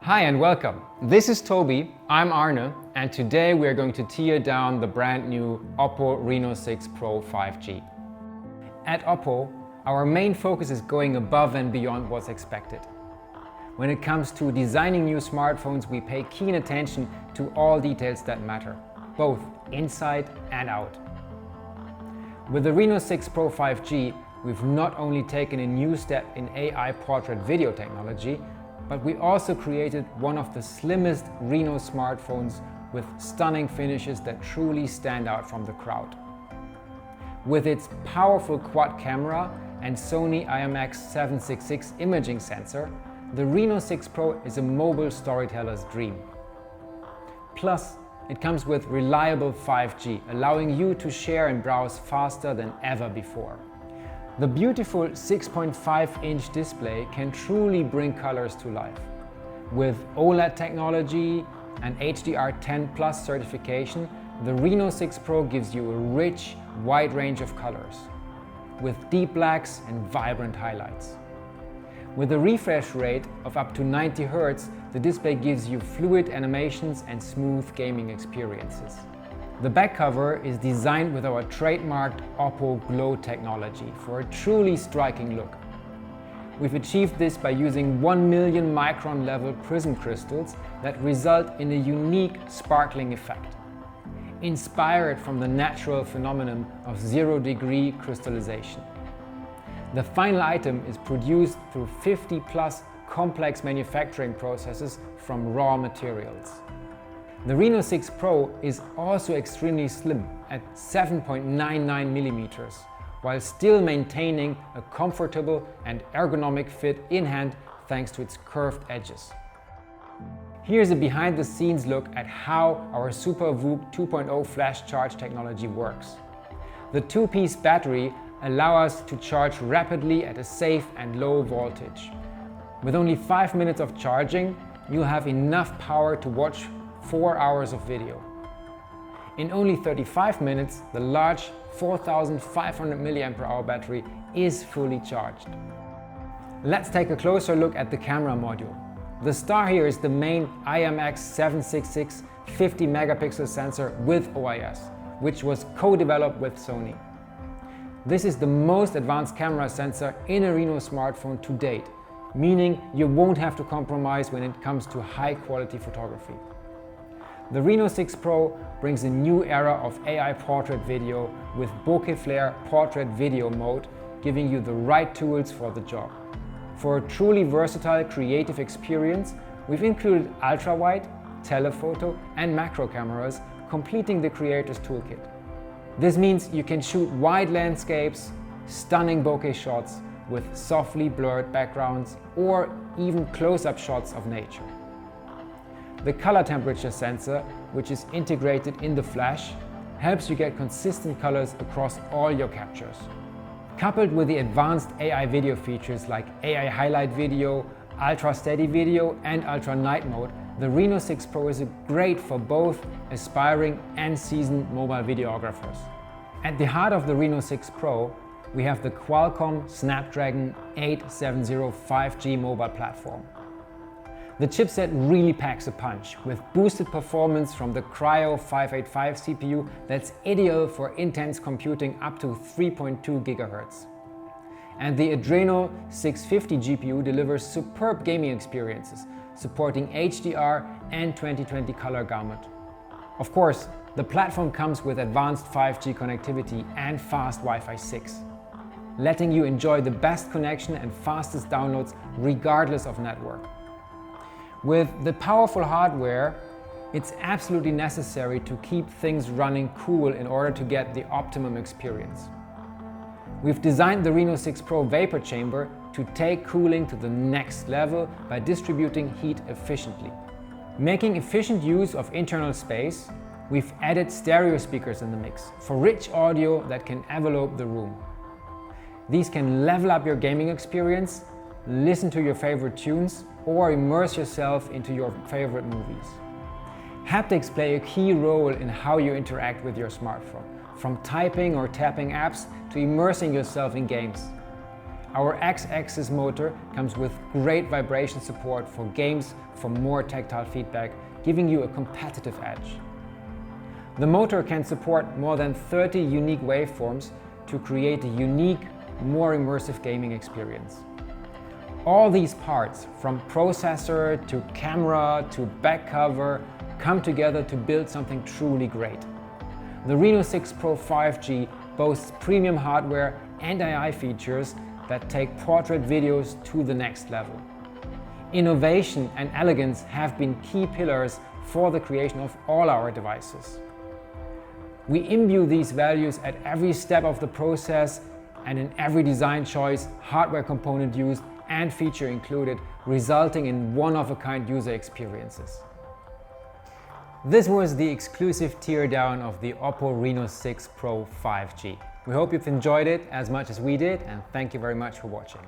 Hi and welcome. This is Toby, I'm Arne, and today we are going to tear down the brand new OPPO Reno6 Pro 5G. At OPPO, our main focus is going above and beyond what's expected. When it comes to designing new smartphones, we pay keen attention to all details that matter, both inside and out. With the Reno6 Pro 5G, we've not only taken a new step in AI portrait video technology, but we also created one of the slimmest Reno smartphones with stunning finishes that truly stand out from the crowd. With its powerful quad camera and Sony IMX766 imaging sensor, the Reno6 Pro is a mobile storyteller's dream. Plus, it comes with reliable 5G, allowing you to share and browse faster than ever before. The beautiful 6.5-inch display can truly bring colors to life. With OLED technology and HDR10+ certification, the Reno6 Pro gives you a rich, wide range of colors, with deep blacks and vibrant highlights. With a refresh rate of up to 90 Hz, the display gives you fluid animations and smooth gaming experiences. The back cover is designed with our trademarked OPPO Glow technology for a truly striking look. We've achieved this by using 1 million micron level prism crystals that result in a unique sparkling effect, inspired from the natural phenomenon of 0-degree crystallization. The final item is produced through 50+ complex manufacturing processes from raw materials. The Reno6 Pro is also extremely slim at 7.99mm, while still maintaining a comfortable and ergonomic fit in hand thanks to its curved edges. Here's a behind-the-scenes look at how our Super VOOC 2.0 flash charge technology works. The two-piece battery allows us to charge rapidly at a safe and low voltage. With only 5 minutes of charging, you'll have enough power to watch 4 hours of video. In only 35 minutes, the large 4500 mAh battery is fully charged. Let's take a closer look at the camera module. The star here is the main IMX766 50-megapixel sensor with OIS, which was co-developed with Sony. This is the most advanced camera sensor in a Reno smartphone to date, meaning you won't have to compromise when it comes to high-quality photography. The Reno6 Pro brings a new era of AI portrait video with bokeh flare portrait video mode, giving you the right tools for the job. For a truly versatile creative experience, we've included ultra-wide, telephoto and macro cameras, completing the creator's toolkit. This means you can shoot wide landscapes, stunning bokeh shots with softly blurred backgrounds, or even close-up shots of nature. The color temperature sensor, which is integrated in the flash, helps you get consistent colors across all your captures. Coupled with the advanced AI video features like AI highlight video, ultra steady video and ultra night mode, the Reno6 Pro is great for both aspiring and seasoned mobile videographers. At the heart of the Reno6 Pro, we have the Qualcomm Snapdragon 870 5G mobile platform. The chipset really packs a punch, with boosted performance from the Cryo 585 CPU that's ideal for intense computing up to 3.2 GHz. And the Adreno 650 GPU delivers superb gaming experiences, supporting HDR and 2020 color gamut. Of course, the platform comes with advanced 5G connectivity and fast Wi-Fi 6, letting you enjoy the best connection and fastest downloads regardless of network. With the powerful hardware, it's absolutely necessary to keep things running cool in order to get the optimum experience. We've designed the Reno6 Pro vapor chamber to take cooling to the next level by distributing heat efficiently. Making efficient use of internal space, we've added stereo speakers in the mix for rich audio that can envelope the room. These can level up your gaming experience, listen to your favorite tunes, or immerse yourself into your favorite movies. Haptics play a key role in how you interact with your smartphone, from typing or tapping apps to immersing yourself in games. Our X-axis motor comes with great vibration support for games for more tactile feedback, giving you a competitive edge. The motor can support more than 30 unique waveforms to create a unique, more immersive gaming experience. All these parts, from processor to camera to back cover, come together to build something truly great. The Reno6 Pro 5G boasts premium hardware and AI features that take portrait videos to the next level. Innovation and elegance have been key pillars for the creation of all our devices. We imbue these values at every step of the process and in every design choice, hardware component used, and feature included, resulting in one-of-a-kind user experiences. This was the exclusive teardown of the OPPO Reno6 Pro 5G. We hope you've enjoyed it as much as we did, and thank you very much for watching.